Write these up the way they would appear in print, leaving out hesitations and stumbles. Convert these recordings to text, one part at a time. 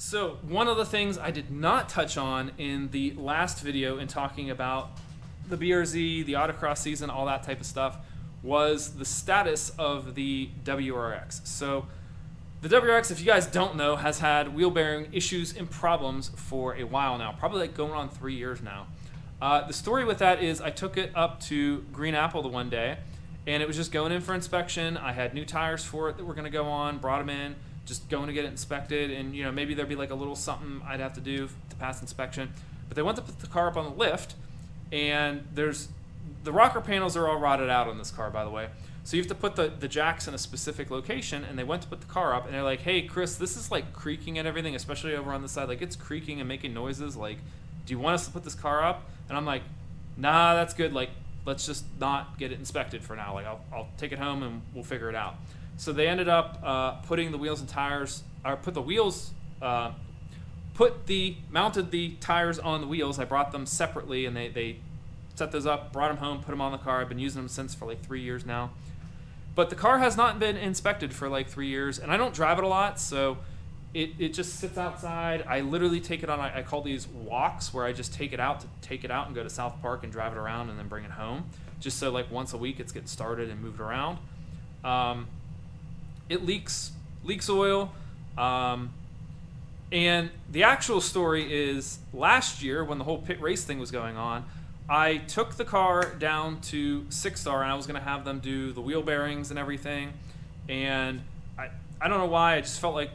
So one of the things I did not touch on in the last video in talking about the BRZ, the autocross season, all that type of stuff, was the status of the WRX. So the WRX, if you guys don't know, has had wheel bearing issues and problems for a while now, probably like going on 3 years now. The story with that is I took it up to Green Apple the one day, and it was just going in for inspection. I had new tires for it that were going to go on, brought them in, just going to get it inspected, and maybe there'd be like a little something I'd have to do to pass inspection. But they went to put the car up on the lift, and the rocker panels are all rotted out on this car, by the way. So you have to put the jacks in a specific location, and they went to put the car up, and they're like, hey, Chris, this is like creaking and everything, especially over on the side. Like, it's creaking and making noises. Like, do you want us to put this car up? And I'm like, nah, that's good. Like, let's just not get it inspected for now. Like, I'll take it home and we'll figure it out. So they ended up putting the wheels and tires, or mounted the tires on the wheels. I brought them separately, and they set those up, brought them home, put them on the car. I've been using them since for like 3 years now. But the car has not been inspected for like 3 years, and I don't drive it a lot, so it just sits outside. I literally take it on, I call these walks, where I just take it out and go to South Park and drive it around and then bring it home, just so like once a week it's getting started and moved around. It leaks oil, and the actual story is last year when the whole pit race thing was going on, I took the car down to Six Star, and I was going to have them do the wheel bearings and everything, and I don't know why, I just felt like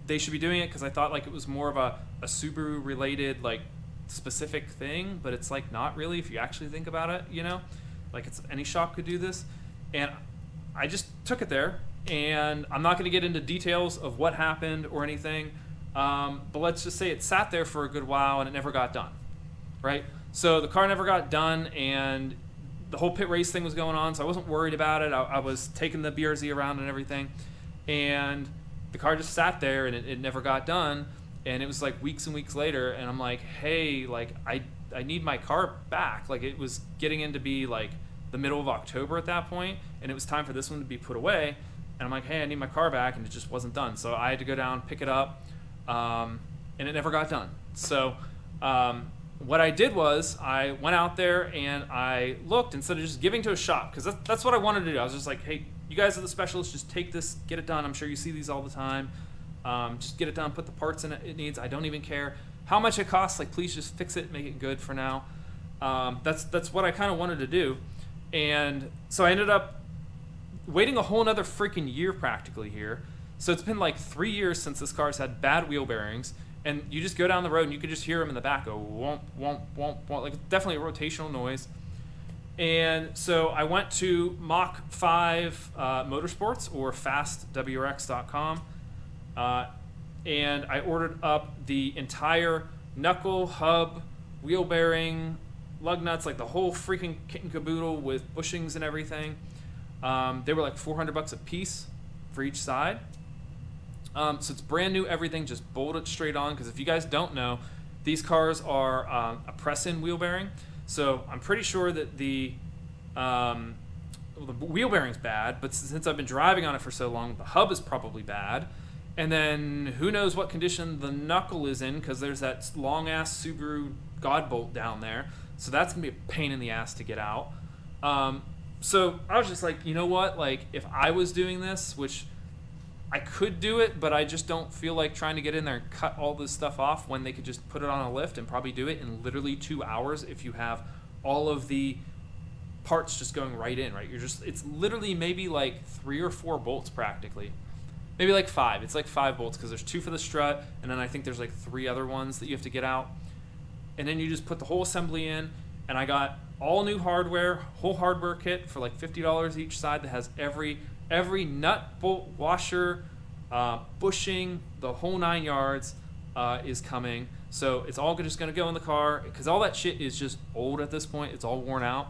they should be doing it, because I thought like it was more of a Subaru related like specific thing, but it's like not really if you actually think about it, like it's any shop could do this. And I just took it there, and I'm not going to get into details of what happened or anything, but let's just say it sat there for a good while and it never got done, right? So the car never got done, and the whole pit race thing was going on, so I wasn't worried about it. I was taking the BRZ around and everything, and the car just sat there, and it never got done. And it was like weeks and weeks later, and I'm like, hey, like I need my car back. Like, it was getting into be like the middle of October at that point, and it was time for this one to be put away. And I'm like, hey, I need my car back, and it just wasn't done. So I had to go down, pick it up, and it never got done. So what I did was I went out there and I looked, instead of just giving to a shop, because that's what I wanted to do. I was just like, hey, you guys are the specialists, just take this, get it done. I'm sure you see these all the time. Just get it done, put the parts in it needs. I don't even care how much it costs. Like, please just fix it, make it good for now. That's what I kind of wanted to do. And so I ended up waiting a whole another freaking year practically here. So it's been like 3 years since this car's had bad wheel bearings. And you just go down the road and you could just hear them in the back go womp, womp, womp, womp. Like, definitely a rotational noise. And so I went to Mach V Motorsports, or fastwrx.com, and I ordered up the entire knuckle, hub, wheel bearing, lug nuts, like the whole freaking kit and caboodle with bushings and everything. They were like $400 a piece for each side. So it's brand new everything, just bolt it straight on, because if you guys don't know, these cars are a press-in wheel bearing. So I'm pretty sure that the wheel bearing's bad, but since I've been driving on it for so long, the hub is probably bad. And then who knows what condition the knuckle is in, because there's that long-ass Subaru God bolt down there. So that's going to be a pain in the ass to get out. So I was just like, you know what? Like, if I was doing this, which I could do it, but I just don't feel like trying to get in there and cut all this stuff off when they could just put it on a lift and probably do it in literally 2 hours if you have all of the parts just going right in, right? It's literally maybe like 3 or 4 bolts practically. Maybe like 5. It's like 5 bolts, because there's 2 for the strut, and then I think there's like 3 other ones that you have to get out. And then you just put the whole assembly in, and I got all new hardware, whole hardware kit for like $50 each side that has every nut, bolt, washer, bushing, the whole 9 yards is coming. So it's all just going to go in the car, because all that shit is just old at this point. It's all worn out.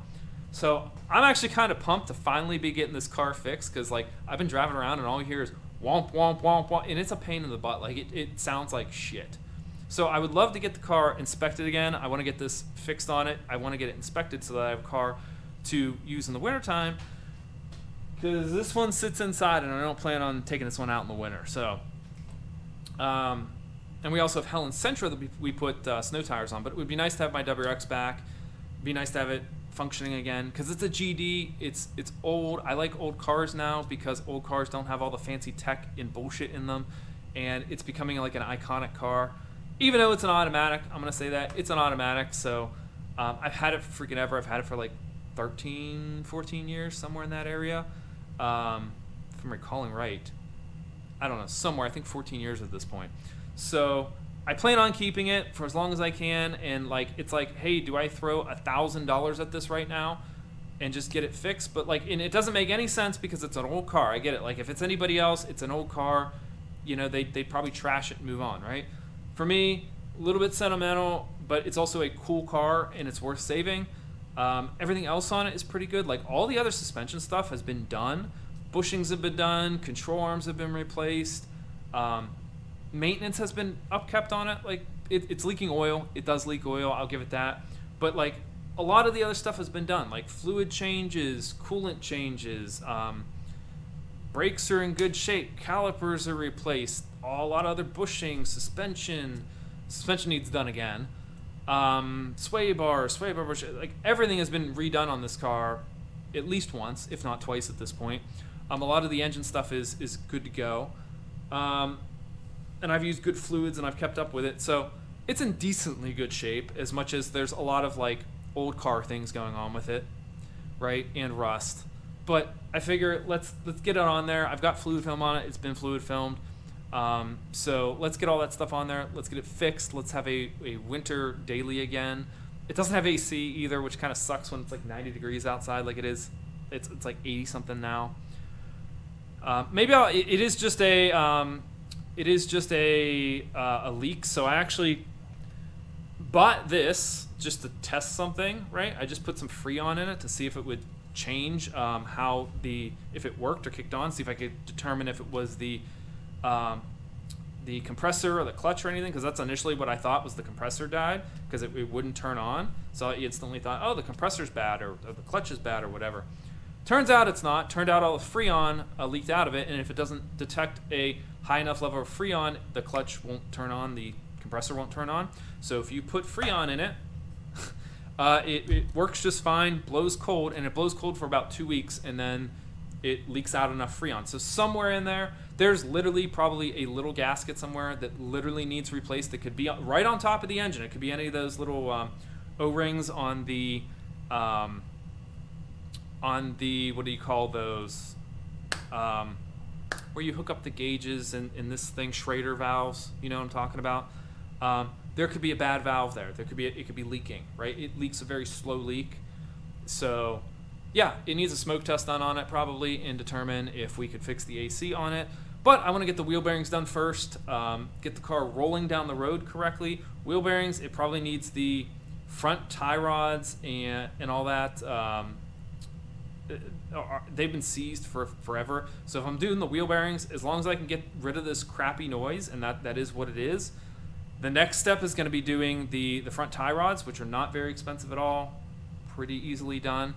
So I'm actually kind of pumped to finally be getting this car fixed, because like I've been driving around and all you hear is womp, womp, womp, womp, and it's a pain in the butt. Like it sounds like shit. So I would love to get the car inspected again. I want to get this fixed on it. I want to get it inspected so that I have a car to use in the wintertime, because this one sits inside and I don't plan on taking this one out in the winter. So And we also have Helen Sentra that we put snow tires on. But it would be nice to have my WRX back. It'd be nice to have it functioning again, because it's a GD. It's old. I like old cars now because old cars don't have all the fancy tech and bullshit in them, and it's becoming like an iconic car. Even though it's an automatic, I'm gonna say that it's an automatic. So I've had it for freaking ever. I've had it for like 13, 14 years, somewhere in that area. If I'm recalling right, I don't know, somewhere. I think 14 years at this point. So I plan on keeping it for as long as I can, and like it's like, hey, do I throw $1,000 at this right now and just get it fixed? But like, and it doesn't make any sense because it's an old car. I get it. Like if it's anybody else, it's an old car. You know, they'd probably trash it and move on, right? For me, a little bit sentimental, but it's also a cool car and it's worth saving. Everything else on it is pretty good. Like all the other suspension stuff has been done. Bushings have been done. Control arms have been replaced. Maintenance has been upkept on it. Like it's leaking oil. It does leak oil. I'll give it that. But like a lot of the other stuff has been done, like fluid changes, coolant changes. Brakes are in good shape. Calipers are replaced. A lot of other bushings, suspension needs done again. Sway bar, like everything has been redone on this car at least once, if not twice at this point. A lot of the engine stuff is good to go. And I've used good fluids and I've kept up with it. So it's in decently good shape, as much as there's a lot of like old car things going on with it, right? And rust. But I figure let's get it on there. I've got fluid film on it. It's been fluid filmed. So let's get all that stuff on there. Let's get it fixed. Let's have a winter daily again. It doesn't have AC either, which kind of sucks when it's like 90 degrees outside like it is. It's like 80 something now. Maybe it is just a leak. So I actually bought this just to test something, right? I just put some Freon in it to see if it would change if it worked or kicked on. See if I could determine if it was the compressor or the clutch or anything, because that's initially what I thought was the compressor died, because it wouldn't turn on. So I instantly thought, oh, the compressor's bad or the clutch is bad or whatever. Turns out it's not. Turned out all the Freon leaked out of it, and if it doesn't detect a high enough level of Freon, the clutch won't turn on, the compressor won't turn on. So if you put Freon in it, it works just fine, blows cold, and it blows cold for about 2 weeks, and then it leaks out enough Freon. So somewhere in there's literally probably a little gasket somewhere that literally needs replaced. That could be right on top of the engine. It could be any of those little O-rings on the what do you call those? Where you hook up the gauges in this thing, Schrader valves. You know what I'm talking about? There could be a bad valve there. It could be leaking, right? It leaks a very slow leak. So yeah, it needs a smoke test done on it probably, and determine if we could fix the AC on it. But I want to get the wheel bearings done first, get the car rolling down the road correctly. Wheel bearings, it probably needs the front tie rods and all that. They've been seized for forever. So if I'm doing the wheel bearings, as long as I can get rid of this crappy noise, and that is what it is, the next step is going to be doing the front tie rods, which are not very expensive at all, pretty easily done.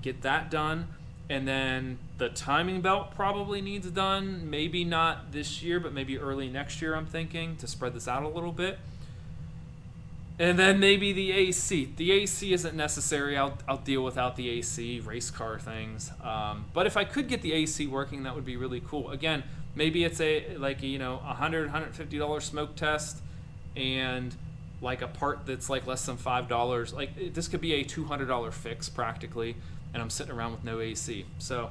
Get that done, and then the timing belt probably needs done. Maybe not this year, but maybe early next year, I'm thinking, to spread this out a little bit. And then maybe the AC. The AC isn't necessary. I'll deal without the AC, race car things. But if I could get the AC working, that would be really cool. Again, maybe it's $100, $150 smoke test, and like a part that's like less than $5. Like this could be a $200 fix practically, and I'm sitting around with no AC. So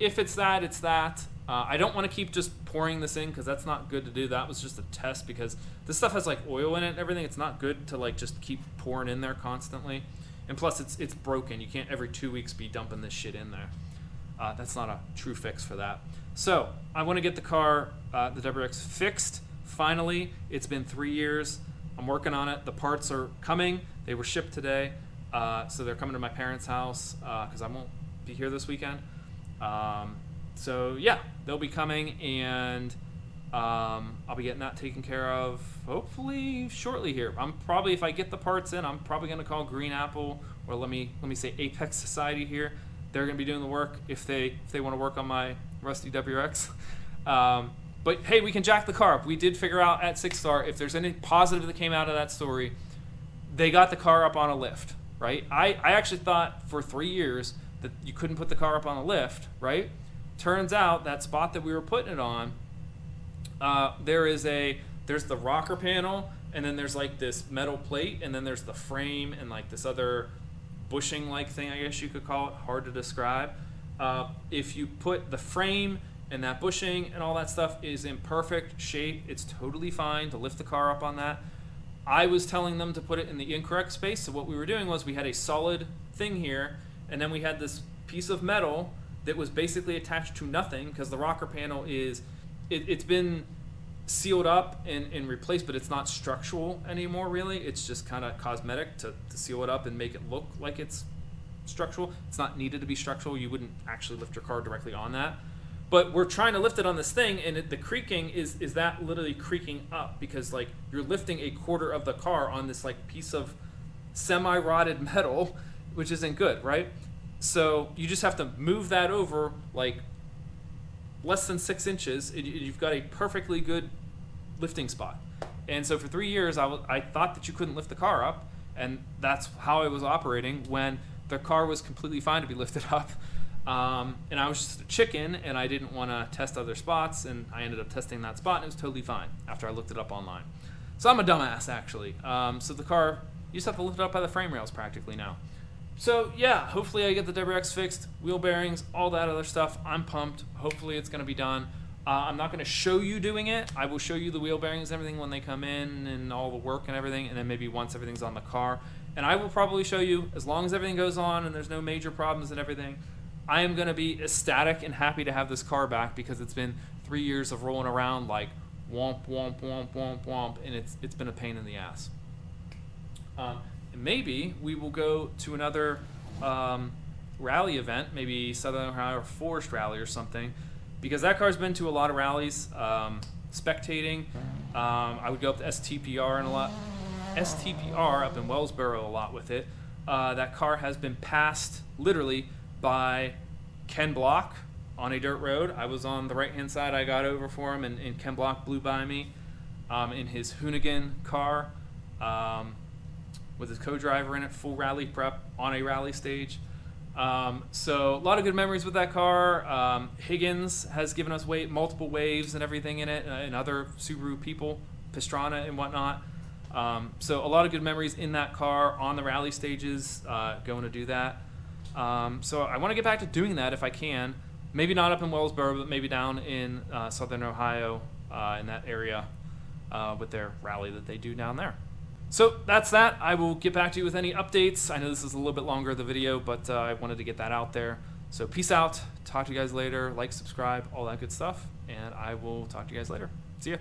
if it's that, it's that. I don't want to keep just pouring this in, because that's not good to do. That was just a test, because this stuff has like oil in it and everything. It's not good to like just keep pouring in there constantly. And plus it's broken. You can't every 2 weeks be dumping this shit in there. That's not a true fix for that. So I want to get the car, the WRX, fixed. Finally, it's been 3 years. I'm working on it. The parts are coming. They were shipped today. So they're coming to my parents' house, because I won't be here this weekend. So yeah, they'll be coming, and I'll be getting that taken care of hopefully shortly here. I'm probably, if I get the parts in, I'm probably going to call Green Apple, or let me say Apex Society here. They're going to be doing the work if they want to work on my rusty WRX. But hey, we can jack the car up. We did figure out at 6-star, if there's any positive that came out of that story, they got the car up on a lift, right? I actually thought for 3 years that you couldn't put the car up on a lift, right? Turns out that spot that we were putting it on, there's the rocker panel, and then there's like this metal plate, and then there's the frame and like this other bushing like thing, I guess you could call it, hard to describe. If you put the frame and that bushing and all that stuff is in perfect shape, it's totally fine to lift the car up on that. I was telling them to put it in the incorrect space, so what we were doing was we had a solid thing here, and then we had this piece of metal that was basically attached to nothing, because the rocker panel it's been sealed up and replaced, but it's not structural anymore really. It's just kind of cosmetic to seal it up and make it look like it's structural. It's not needed to be structural. You wouldn't actually lift your car directly on that. But we're trying to lift it on this thing, and the creaking is that literally creaking up, because like you're lifting a quarter of the car on this like piece of semi-rotted metal, which isn't good, right? So you just have to move that over like less than 6 inches, and you've got a perfectly good lifting spot. And so for 3 years, I thought that you couldn't lift the car up, and that's how I was operating when the car was completely fine to be lifted up. And I was just a chicken, and I didn't want to test other spots, and I ended up testing that spot, and it was totally fine after I looked it up online. So I'm a dumbass, actually. So the car, you just have to lift it up by the frame rails practically now. So yeah, hopefully I get the WRX fixed, wheel bearings, all that other stuff. I'm pumped. Hopefully it's going to be done. I'm not going to show you doing it. I will show you the wheel bearings and everything when they come in, and all the work and everything, and then maybe once everything's on the car. And I will probably show you, as long as everything goes on and there's no major problems and everything, I am going to be ecstatic and happy to have this car back, because it's been 3 years of rolling around like womp, womp, womp, womp, womp, and it's been a pain in the ass. And maybe we will go to another rally event, maybe Southern Ohio or Forest Rally or something, because that car's been to a lot of rallies, spectating. I would go up to STPR up in Wellsboro a lot with it. That car has been passed literally by Ken Block on a dirt road. I was on the right-hand side. I got over for him, and Ken Block blew by me in his Hoonigan car with his co-driver in it, full rally prep on a rally stage. So a lot of good memories with that car. Higgins has given us multiple waves and everything in it, and other Subaru people, Pastrana and whatnot. So a lot of good memories in that car on the rally stages, going to do that. So I want to get back to doing that if I can. Maybe not up in Wellsboro, but maybe down in Southern Ohio, in that area, with their rally that they do down there. So that's that. I will get back to you with any updates. I know this is a little bit longer, the video, but I wanted to get that out there. So peace out. Talk to you guys later. Like, subscribe, all that good stuff. And I will talk to you guys later. See ya.